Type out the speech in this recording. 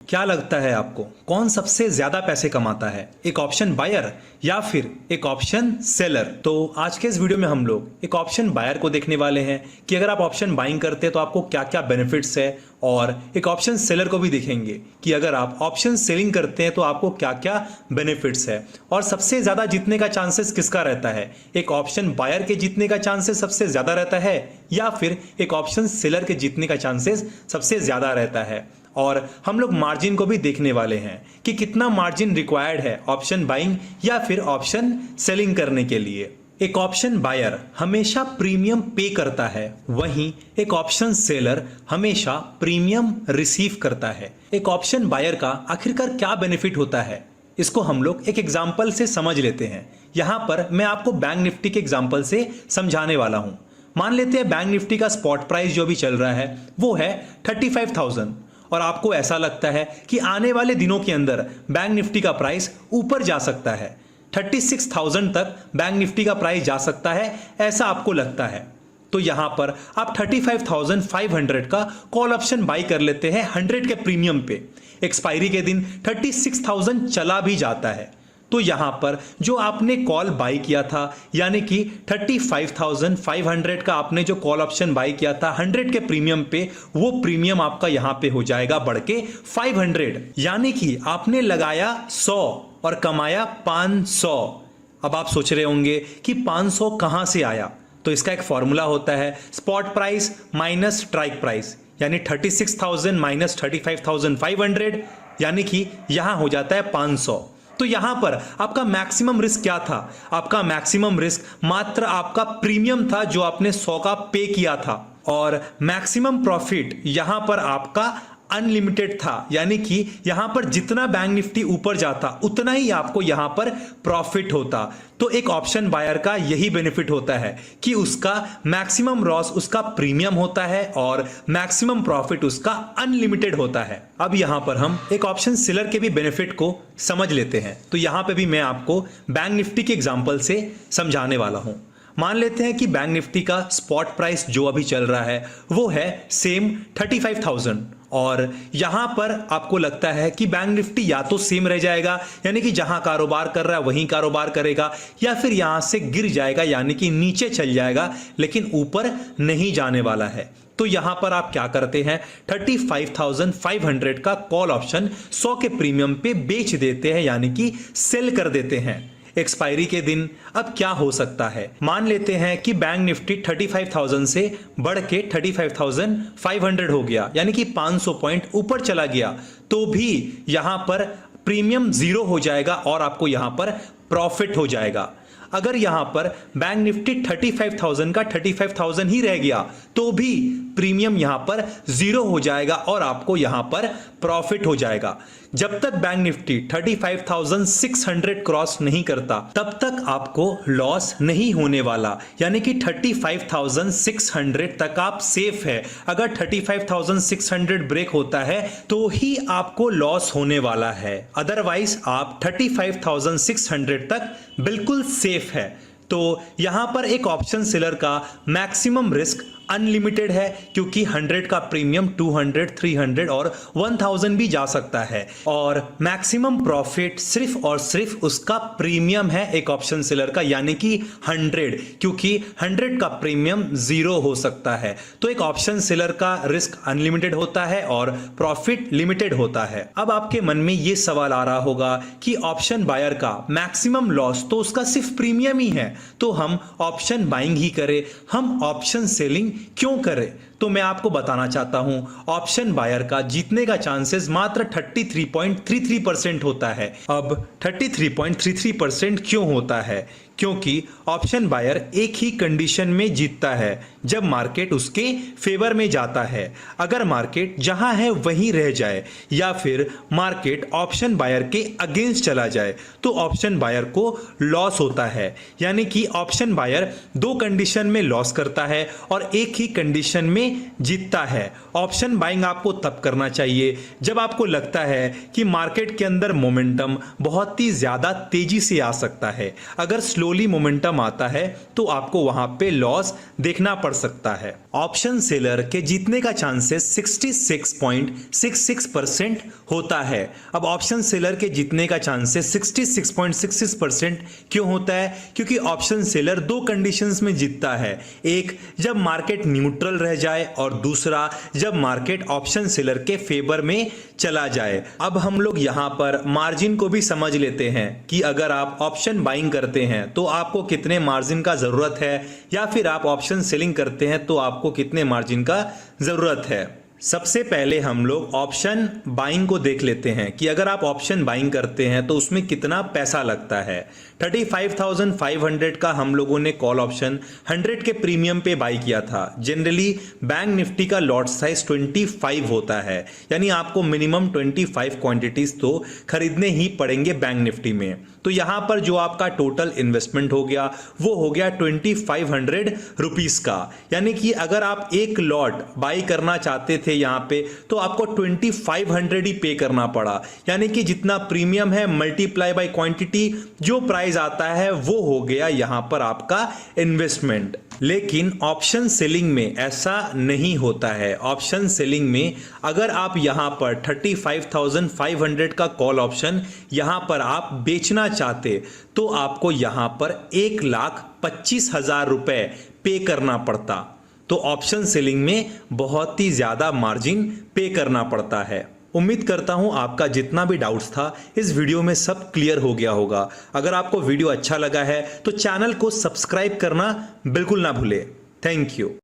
क्या लगता है आपको कौन सबसे ज्यादा पैसे कमाता है, एक ऑप्शन बायर या फिर एक ऑप्शन सेलर? तो आज के इस वीडियो में हम लोग एक ऑप्शन बायर को देखने वाले हैं कि अगर आप ऑप्शन बाइंग करते हैं तो आपको क्या क्या बेनिफिट्स है, और एक ऑप्शन सेलर को भी देखेंगे कि अगर आप ऑप्शन सेलिंग करते हैं तो आपको क्या क्या बेनिफिट्स है, और सबसे ज्यादा जीतने का चांसेस किसका रहता है, एक ऑप्शन बायर के जीतने का चांसेस सबसे ज्यादा रहता है या फिर एक ऑप्शन सेलर के जीतने का चांसेस सबसे ज्यादा रहता है। और हम लोग मार्जिन को भी देखने वाले हैं कि कितना मार्जिन रिक्वायर्ड है ऑप्शन बाइंग या फिर ऑप्शन सेलिंग करने के लिए। एक ऑप्शन बायर हमेशा प्रीमियम पे करता है, वहीं एक ऑप्शन सेलर हमेशा प्रीमियम रिसीव करता है। एक ऑप्शन बायर का आखिरकार क्या बेनिफिट होता है, इसको हम लोग एक एग्जाम्पल से समझ लेते हैं। यहां पर मैं आपको बैंक निफ्टी के एग्जाम्पल से समझाने वाला हूं। मान लेते हैं बैंक निफ्टी का स्पॉट प्राइस जो भी चल रहा है वो है 35,000, और आपको ऐसा लगता है कि आने वाले दिनों के अंदर बैंक निफ्टी का प्राइस ऊपर जा सकता है, 36,000 तक बैंक निफ्टी का प्राइस जा सकता है, ऐसा आपको लगता है। तो यहां पर आप 35,500 का कॉल ऑप्शन बाई कर लेते हैं 100 के प्रीमियम पे। एक्सपायरी के दिन 36,000 चला भी जाता है, तो यहां पर जो आपने कॉल बाई किया था, यानी कि 35,500 का आपने जो कॉल ऑप्शन बाई किया था 100 के प्रीमियम पे, वो प्रीमियम आपका यहां पे हो जाएगा बढ़ के 500, यानी कि आपने लगाया 100 और कमाया 500। अब आप सोच रहे होंगे कि 500 कहां से आया, तो इसका एक फॉर्मूला होता है spot price minus strike price, यानी 36,000 माइनस 35,500, यानी कि यहां हो जाता है 500। तो यहां पर आपका मैक्सिमम रिस्क क्या था? आपका मैक्सिमम रिस्क मात्र आपका प्रीमियम था जो आपने 100 का पे किया था, और मैक्सिमम प्रॉफिट यहां पर आपका अनलिमिटेड था, यानी कि यहां पर जितना बैंक निफ्टी ऊपर जाता उतना ही आपको यहां पर प्रॉफिट होता। तो एक ऑप्शन बायर का यही बेनिफिट होता है कि उसका मैक्सिमम लॉस उसका प्रीमियम होता है और मैक्सिमम प्रॉफिट उसका अनलिमिटेड होता है। अब यहां पर हम एक ऑप्शन सेलर के भी बेनिफिट को समझ लेते हैं। तो यहां पे भी मैं आपको बैंक निफ्टी के एग्जांपल से समझाने वाला हूं। मान लेते हैं कि बैंक निफ्टी का स्पॉट प्राइस जो अभी चल रहा है वो है सेम 35,000, और यहां पर आपको लगता है कि बैंक निफ्टी या तो सेम रह जाएगा, यानी कि जहां कारोबार कर रहा है वहीं कारोबार करेगा, या फिर यहां से गिर जाएगा, यानी कि नीचे चल जाएगा, लेकिन ऊपर नहीं जाने वाला है। तो यहां पर आप क्या करते हैं, 35,500 का कॉल ऑप्शन 100 के प्रीमियम पे बेच देते हैं, यानी कि सेल कर देते हैं। एक्सपायरी के दिन अब क्या हो सकता है, मान लेते हैं कि बैंक निफ्टी 35,000 से बढ़ के 35,500 हो गया, यानी कि 500 पॉइंट ऊपर चला गया, तो भी यहां पर प्रीमियम जीरो हो जाएगा और आपको यहां पर प्रॉफिट हो जाएगा। अगर यहां पर बैंक निफ्टी 35,000 का 35,000 ही रह गया तो भी प्रीमियम यहां पर जीरो हो जाएगा और आपको यहां पर प्रॉफिट हो जाएगा। जब तक बैंक निफ्टी 35,600 क्रॉस नहीं करता तब तक आपको लॉस नहीं होने वाला, यानी कि 35,600 तक आप सेफ है। अगर 35,600 ब्रेक होता है तो ही आपको लॉस होने वाला है, अदरवाइज आप 35,600 तक बिल्कुल सेफ है। तो यहां पर एक ऑप्शन सेलर का मैक्सिमम रिस्क अनलिमिटेड है, क्योंकि 100 का प्रीमियम 200, 300 और 1000 भी जा सकता है, और मैक्सिमम प्रॉफिट सिर्फ और सिर्फ उसका प्रीमियम है एक ऑप्शन सेलर का, यानी कि 100, क्योंकि 100 का प्रीमियम जीरो हो सकता है। तो एक ऑप्शन सेलर का रिस्क अनलिमिटेड होता है और प्रॉफिट लिमिटेड होता है। अब आपके मन में यह सवाल आ रहा होगा कि ऑप्शन बायर का मैक्सिमम लॉस तो उसका सिर्फ प्रीमियम ही है, तो हम ऑप्शन बाइंग ही करें, हम ऑप्शन सेलिंग क्यों करें? तो मैं आपको बताना चाहता हूं, ऑप्शन बायर का जीतने का चांसेस मात्र 33.33% होता है। अब 33.33% क्यों होता है? क्योंकि ऑप्शन बायर एक ही कंडीशन में जीतता है, जब मार्केट उसके फेवर में जाता है। अगर मार्केट जहां है वहीं रह जाए या फिर मार्केट ऑप्शन बायर के अगेंस्ट चला जाए तो ऑप्शन बायर को लॉस होता है, यानी कि ऑप्शन बायर दो कंडीशन में लॉस करता है और एक ही कंडीशन में जीतता है। ऑप्शन बाइंग आपको तब करना चाहिए जब आपको लगता है कि मार्केट के अंदर मोमेंटम बहुत ही ज्यादा तेजी से आ सकता है। अगर स्लोली मोमेंटम आता है तो आपको वहां पे लॉस देखना पड़ सकता है। ऑप्शन सेलर के जीतने का चांसेस 66.66% होता है। अब ऑप्शन सेलर के जीतने का चांसेस 66.66% क्यों होता है? क्योंकि ऑप्शन सेलर दो कंडीशंस में जीतता है, एक जब मार्केट न्यूट्रल रह जाए और दूसरा जब मार्केट ऑप्शन सेलर के फेवर में चला जाए। अब हम लोग यहां पर मार्जिन को भी समझ लेते हैं कि अगर आप ऑप्शन बाइंग करते हैं तो आपको कितने मार्जिन का जरूरत है, या फिर आप ऑप्शन सेलिंग करते हैं तो आपको कितने मार्जिन का जरूरत है। सबसे पहले हम लोग ऑप्शन बाइंग को देख लेते हैं कि अगर आप ऑप्शन बाइंग करते हैं तो उसमें कितना पैसा लगता है। 35,500 का हम लोगों ने कॉल ऑप्शन 100 के प्रीमियम पे बाई किया था। जनरली बैंक निफ्टी का लॉट साइज 25 होता है, यानी आपको मिनिमम 25 क्वांटिटीज तो खरीदने ही पड़ेंगे बैंक निफ्टी में। तो यहां पर जो आपका टोटल इन्वेस्टमेंट हो गया वो हो गया 2500 रुपीस का, यानी कि अगर आप एक लॉट बाई करना चाहते थे यहां पे तो आपको 2500 ही पे करना पड़ा, यानी कि जितना प्रीमियम है मल्टीप्लाई बाय क्वांटिटी, जो प्राइस आता है वो हो गया यहां पर आपका इन्वेस्टमेंट। लेकिन ऑप्शन सेलिंग में ऐसा नहीं होता है। ऑप्शन सेलिंग में अगर आप यहां पर 35,500 का कॉल ऑप्शन यहां पर आप बेचना चाहते तो आपको यहां पर 1,25,000 रुपए पे करना पड़ता। तो ऑप्शन सेलिंग में बहुत ही ज्यादा मार्जिन पे करना पड़ता है। उम्मीद करता हूं आपका जितना भी डाउट्स था इस वीडियो में सब क्लियर हो गया होगा। अगर आपको वीडियो अच्छा लगा है तो चैनल को सब्सक्राइब करना बिल्कुल ना भूले। Thank you.